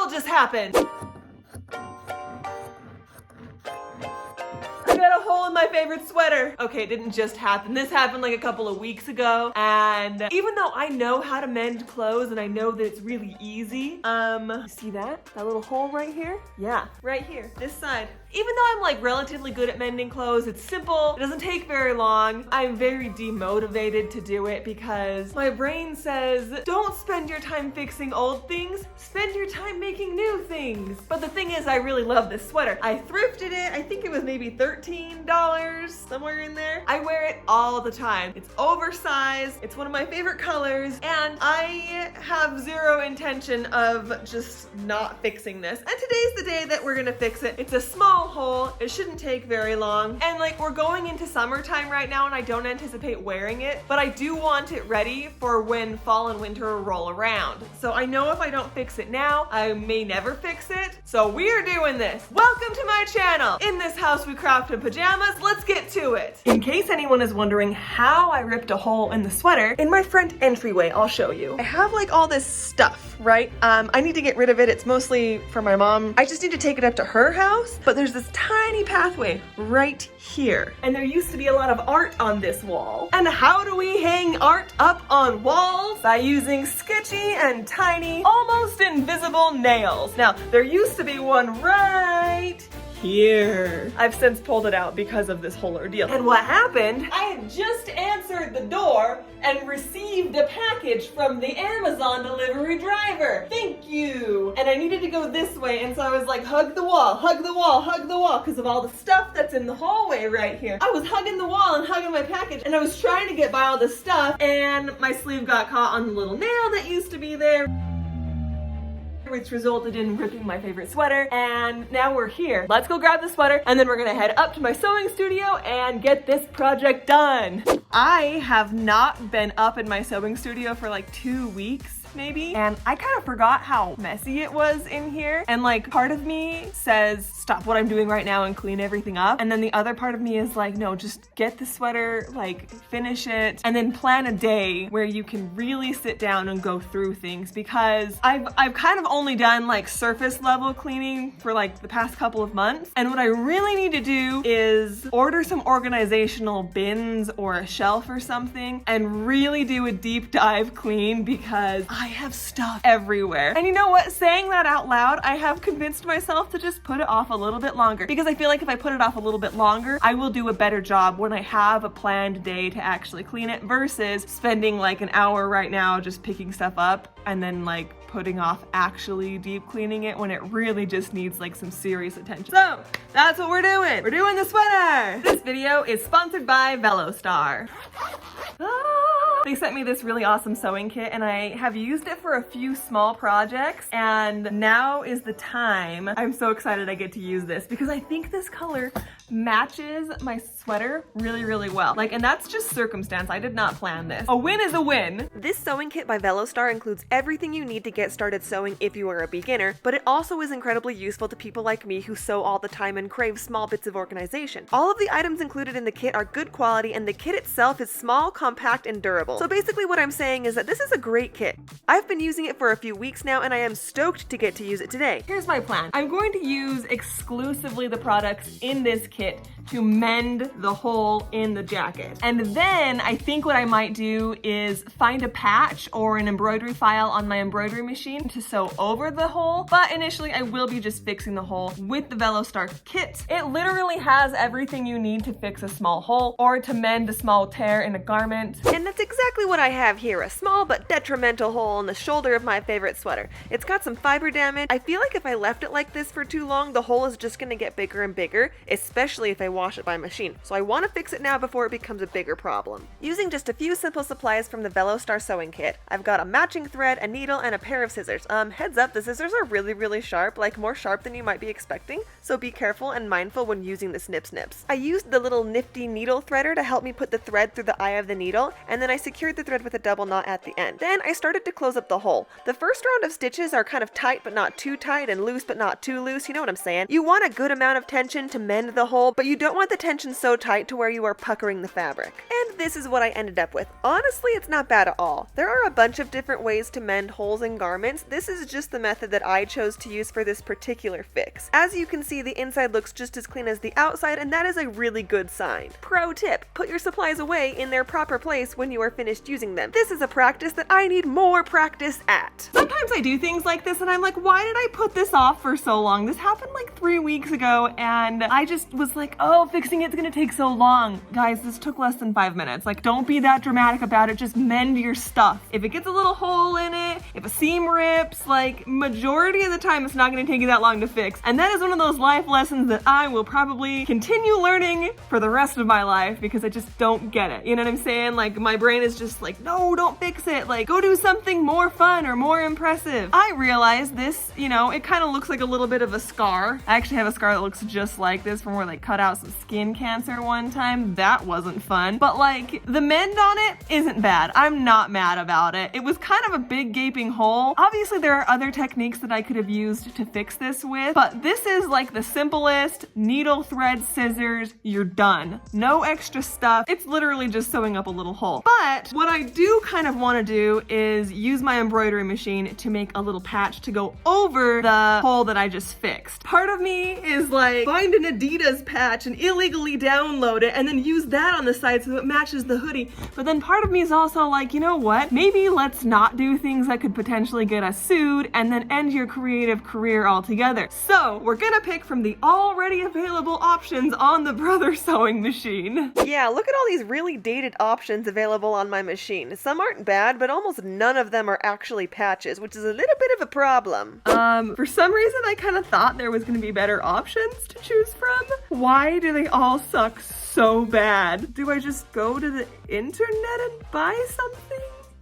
just happened? I got a hole in my favorite sweater. Okay, it didn't just happen. This happened like a couple of weeks ago. And even though I know how to mend clothes and I know that it's really easy, you see that? That little hole right here? Yeah, right here, this side. Even though I'm like relatively good at mending clothes, it's simple, it doesn't take very long, I'm very demotivated to do it because my brain says, don't spend your time fixing old things, spend your time making new things. But the thing is, I really love this sweater. I thrifted it, I think it was maybe $13, somewhere in there. I wear it all the time. It's oversized, it's one of my favorite colors, and I have zero intention of just not fixing this. And today's the day that we're gonna fix it. It's a small hole, it shouldn't take very long, and like we're going into summertime right now and I don't anticipate wearing it, but I do want it ready for when fall and winter roll around. So I know if I don't fix it now, I may never fix it, so we're doing this. Welcome to my channel. In this house we craft in pajamas, let's get to it. In case anyone is wondering how I ripped a hole in the sweater, in my front entryway, I'll show you. I have like all this stuff, right? I need to get rid of it, it's mostly for my mom. I just need to take it up to her house, but there's this tiny pathway right here. And there used to be a lot of art on this wall. And how do we hang art up on walls? By using sketchy and tiny, almost invisible nails. Now, there used to be one right here. I've since pulled it out because of this whole ordeal. And what happened? I had just answered the door and received a package from the Amazon delivery driver. Thank you. And I needed to go this way, and so I was like, hug the wall, hug the wall, hug the wall, because of all the stuff that's in the hallway right here. I was hugging the wall and hugging my package, and I was trying to get by all this stuff, and my sleeve got caught on the little nail that used to be there, which resulted in ripping my favorite sweater, and now we're here. Let's go grab the sweater, and then we're gonna head up to my sewing studio and get this project done. I have not been up in my sewing studio for like 2 weeks, maybe, and I kind of forgot how messy it was in here, and like part of me says stop what I'm doing right now and clean everything up, and then the other part of me is like, no, just get the sweater, like finish it, and then plan a day where you can really sit down and go through things, because I've kind of only done like surface level cleaning for like the past couple of months, and what I really need to do is order some organizational bins or a shelf or something and really do a deep dive clean, because I have stuff everywhere. And you know what? Saying that out loud, I have convinced myself to just put it off a little bit longer, because I feel like if I put it off a little bit longer, I will do a better job when I have a planned day to actually clean it, versus spending like an hour right now just picking stuff up and then like putting off actually deep cleaning it when it really just needs like some serious attention. So that's what we're doing. We're doing the sweater. This video is sponsored by VeloStar. They sent me this really awesome sewing kit, and I have used it for a few small projects, and now is the time. I'm so excited I get to use this because I think this color matches my sweater really, really well. Like, and that's just circumstance. I did not plan this. A win is a win. This sewing kit by VeloStar includes everything you need to get started sewing if you are a beginner, but it also is incredibly useful to people like me who sew all the time and crave small bits of organization. All of the items included in the kit are good quality, and the kit itself is small, compact, and durable. So basically what I'm saying is that this is a great kit. I've been using it for a few weeks now, and I am stoked to get to use it today. Here's my plan. I'm going to use exclusively the products in this kit to mend the hole in the jacket. And then I think what I might do is find a patch or an embroidery file on my embroidery machine to sew over the hole. But initially I will be just fixing the hole with the VeloStar kit. It literally has everything you need to fix a small hole or to mend a small tear in a garment. And that's exactly what I have here, a small but detrimental hole in the shoulder of my favorite sweater. It's got some fiber damage. I feel like if I left it like this for too long, the hole is just gonna get bigger and bigger, especially if I wash it by machine. So I want to fix it now before it becomes a bigger problem. Using just a few simple supplies from the VeloStar sewing kit, I've got a matching thread, a needle, and a pair of scissors. Heads up, the scissors are really, really sharp, like more sharp than you might be expecting, so be careful and mindful when using the snips. I used the little nifty needle threader to help me put the thread through the eye of the needle, and then I secured the thread with a double knot at the end. Then I started to close up the hole. The first round of stitches are kind of tight but not too tight, and loose but not too loose, you know what I'm saying? You want a good amount of tension to mend the hole, but you don't don't want the tension so tight to where you are puckering the fabric. And this is what I ended up with. Honestly, it's not bad at all. There are a bunch of different ways to mend holes in garments. This is just the method that I chose to use for this particular fix. As you can see, the inside looks just as clean as the outside, and that is a really good sign. Pro tip, put your supplies away in their proper place when you are finished using them. This is a practice that I need more practice at. Sometimes I do things like this and I'm like, why did I put this off for so long? This happened like 3 weeks ago and I just was like, oh, fixing it's gonna take so long. Guys, this took less than 5 minutes. Like, don't be that dramatic about it. Just mend your stuff. If it gets a little hole in it, if a seam rips, like, majority of the time it's not gonna take you that long to fix. And that is one of those life lessons that I will probably continue learning for the rest of my life because I just don't get it. You know what I'm saying? Like, my brain is just like, no, don't fix it. Like, go do something more fun or more impressive. I realize this, you know, it kind of looks like a little bit of a scar. I actually have a scar that looks just like this from where they cut out some skin cancer one time. That wasn't fun. But like, the mend on it isn't bad. I'm not mad about it. It was kind of a big gaping hole. Obviously, there are other techniques that I could have used to fix this with, but this is like the simplest needle, thread, scissors, you're done. No extra stuff. It's literally just sewing up a little hole. But what I do kind of want to do is use my embroidery machine to make a little patch to go over the hole that I just fixed. Part of me is like, find an Adidas patch and illegally download it and then use that on the side so it matches the hoodie. But then part of me is also like, you know what? Maybe let's not do things that could potentially get us sued and then end your creative career altogether. So we're gonna pick from the already available options on the Brother sewing machine. Yeah, look at all these really dated options available on my machine. Some aren't bad, but almost none of them are actually patches, which is a little bit of a problem. For some reason I kind of thought there was gonna be better options to choose from. Why do they all suck so bad? Do I just go to the internet and buy something?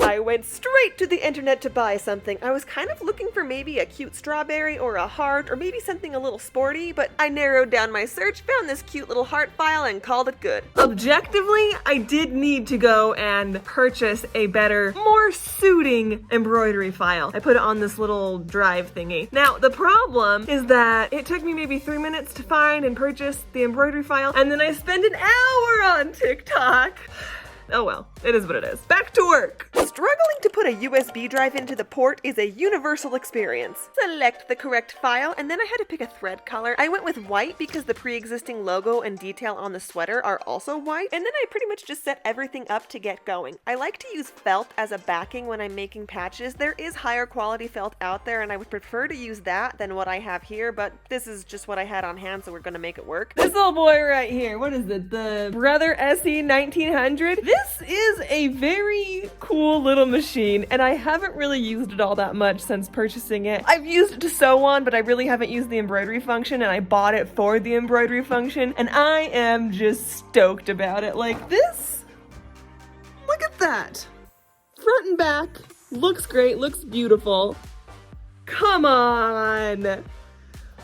I went straight to the internet to buy something. I was kind of looking for maybe a cute strawberry or a heart or maybe something a little sporty, but I narrowed down my search, found this cute little heart file, and called it good. Objectively, I did need to go and purchase a better, more suiting embroidery file. I put it on this little drive thingy. Now, the problem is that it took me maybe 3 minutes to find and purchase the embroidery file, and then I spent an hour on TikTok. Oh well, it is what it is. Back to work. Struggling to put a USB drive into the port is a universal experience. Select the correct file, and then I had to pick a thread color. I went with white because the pre-existing logo and detail on the sweater are also white, and then I pretty much just set everything up to get going. I like to use felt as a backing when I'm making patches. There is higher quality felt out there, and I would prefer to use that than what I have here, but this is just what I had on hand, so we're gonna make it work. This little boy right here, what is it? The Brother SE 1900? This is a very cool little machine, and I haven't really used it all that much since purchasing it. I've used it to sew on, but I really haven't used the embroidery function, and I bought it for the embroidery function, and I am just stoked about it. Like this, look at that. Front and back, looks great, looks beautiful. Come on.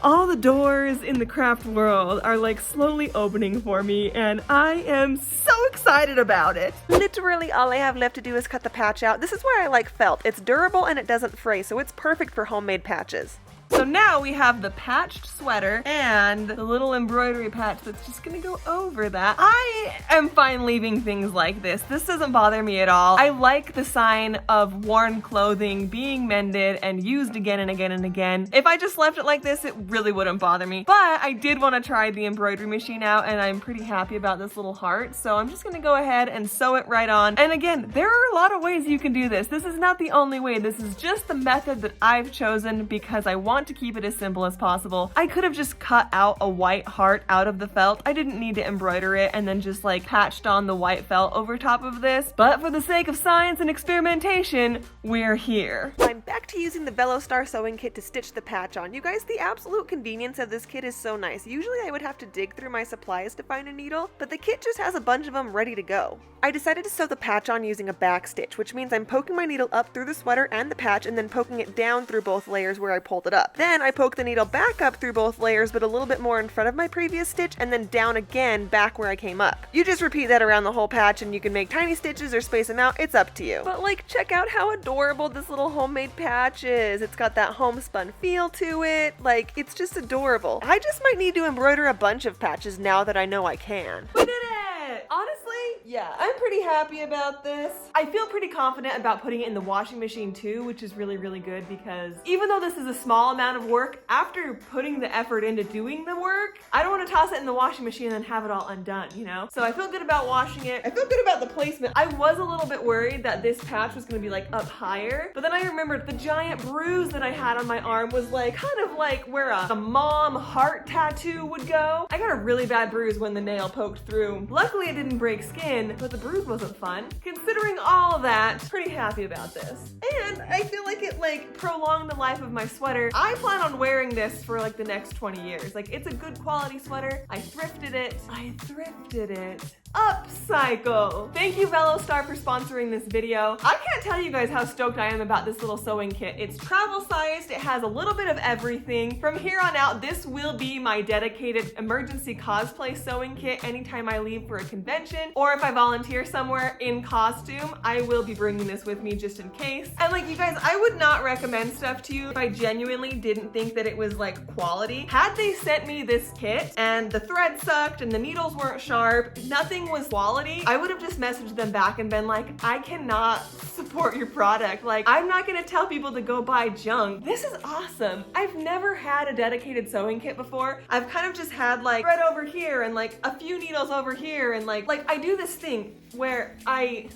All the doors in the craft world are like slowly opening for me, and I am so excited about it. Literally all I have left to do is cut the patch out. This is why I like felt. It's durable and it doesn't fray, so it's perfect for homemade patches. So now we have the patched sweater and the little embroidery patch that's just gonna go over that. I am fine leaving things like this. This doesn't bother me at all. I like the sign of worn clothing being mended and used again and again and again. If I just left it like this, it really wouldn't bother me. But I did want to try the embroidery machine out, and I'm pretty happy about this little heart. So I'm just gonna go ahead and sew it right on. And again, there are a lot of ways you can do this. This is not the only way. This is just the method that I've chosen because I want to keep it as simple as possible. I could have just cut out a white heart out of the felt. I didn't need to embroider it and then just like patched on the white felt over top of this. But for the sake of science and experimentation, we're here. I'm back to using the Velostar sewing kit to stitch the patch on. You guys, the absolute convenience of this kit is so nice. Usually I would have to dig through my supplies to find a needle, but the kit just has a bunch of them ready to go. I decided to sew the patch on using a back stitch, which means I'm poking my needle up through the sweater and the patch and then poking it down through both layers where I pulled it up. up. Then I poke the needle back up through both layers, but a little bit more in front of my previous stitch, and then down again back where I came up. You just repeat that around the whole patch, and you can make tiny stitches or space them out. It's up to you. But like, check out how adorable this little homemade patch is. It's got that homespun feel to it. Like, it's just adorable. I just might need to embroider a bunch of patches now that I know I can. We did it! Honestly, yeah, I'm pretty happy about this. I feel pretty confident about putting it in the washing machine too, which is really, really good because even though this is a small amount of work, after putting the effort into doing the work, I don't want to toss it in the washing machine and then have it all undone, you know? So I feel good about washing it. I feel good about the placement. I was a little bit worried that this patch was going to be like up higher, but then I remembered the giant bruise that I had on my arm was like kind of like where a mom heart tattoo would go. I got a really bad bruise when the nail poked through. Luckily it didn't break skin, but the bruise wasn't fun. Considering all of that, pretty happy about this. And I feel like it like prolonged the life of my sweater. I plan on wearing this for like the next 20 years. Like, it's a good quality sweater. I thrifted it. Upcycle. Thank you Velostar for sponsoring this video. I can't tell you guys how stoked I am about this little sewing kit. It's travel sized, it has a little bit of everything. From here on out, this will be my dedicated emergency cosplay sewing kit anytime I leave for a convention, or if I volunteer somewhere in costume, I will be bringing this with me just in case. And like, you guys, I would not recommend stuff to you if I genuinely didn't think that it was like quality. Had they sent me this kit and the thread sucked and the needles weren't sharp, nothing was quality, I would have just messaged them back and been like, I cannot support your product. Like, I'm not gonna tell people to go buy junk. This is awesome. I've never had a dedicated sewing kit before. I've kind of just had like thread over here and like a few needles over here, and like I do this thing where I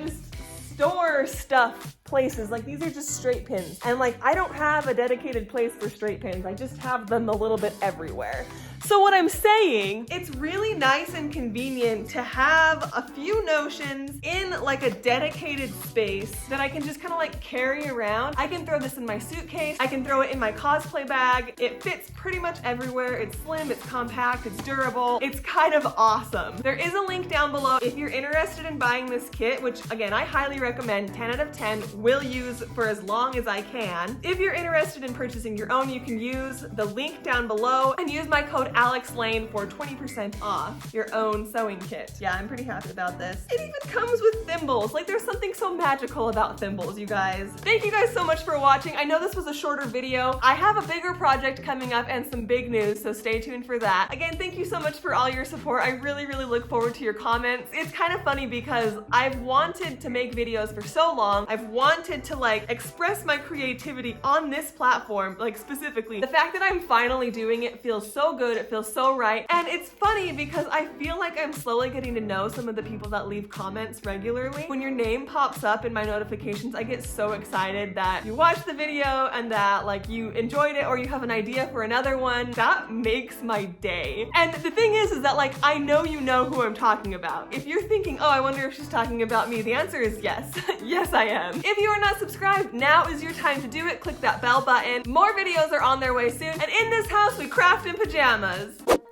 just store stuff places. Like, these are just straight pins, and like I don't have a dedicated place for straight pins. I just have them a little bit everywhere. So what I'm saying, it's really nice and convenient to have a few notions in like a dedicated space that I can just kind of like carry around. I can throw this in my suitcase. I can throw it in my cosplay bag. It fits pretty much everywhere. It's slim, it's compact, it's durable. It's kind of awesome. There is a link down below if you're interested in buying this kit, which again, I highly recommend. 10 out of 10, will use for as long as I can. If you're interested in purchasing your own, you can use the link down below and use my code AlexLane for 20% off your own sewing kit. Yeah, I'm pretty happy about this. It even comes with thimbles. Like, there's something so magical about thimbles, you guys. Thank you guys so much for watching. I know this was a shorter video. I have a bigger project coming up and some big news, so stay tuned for that. Again, thank you so much for all your support. I really, really look forward to your comments. It's kind of funny because I've wanted to make videos for so long. I've wanted to like express my creativity on this platform, like specifically. The fact that I'm finally doing it feels so good. It feels so right. And it's funny because I feel like I'm slowly getting to know some of the people that leave comments regularly. When your name pops up in my notifications, I get so excited that you watched the video and that like you enjoyed it or you have an idea for another one. That makes my day. And the thing is that like, I know you know who I'm talking about. If you're thinking, oh, I wonder if she's talking about me, the answer is yes. Yes, I am. If you are not subscribed, now is your time to do it. Click that bell button. More videos are on their way soon. And in this house, we craft in pajamas.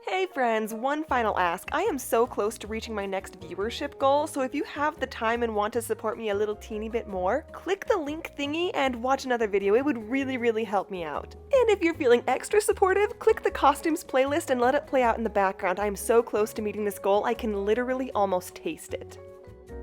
Hey friends, one final ask. I am so close to reaching my next viewership goal, so if you have the time and want to support me a little teeny bit more, click the link thingy and watch another video. It would really, really help me out. And if you're feeling extra supportive, click the costumes playlist and let it play out in the background. I am so close to meeting this goal, I can literally almost taste it.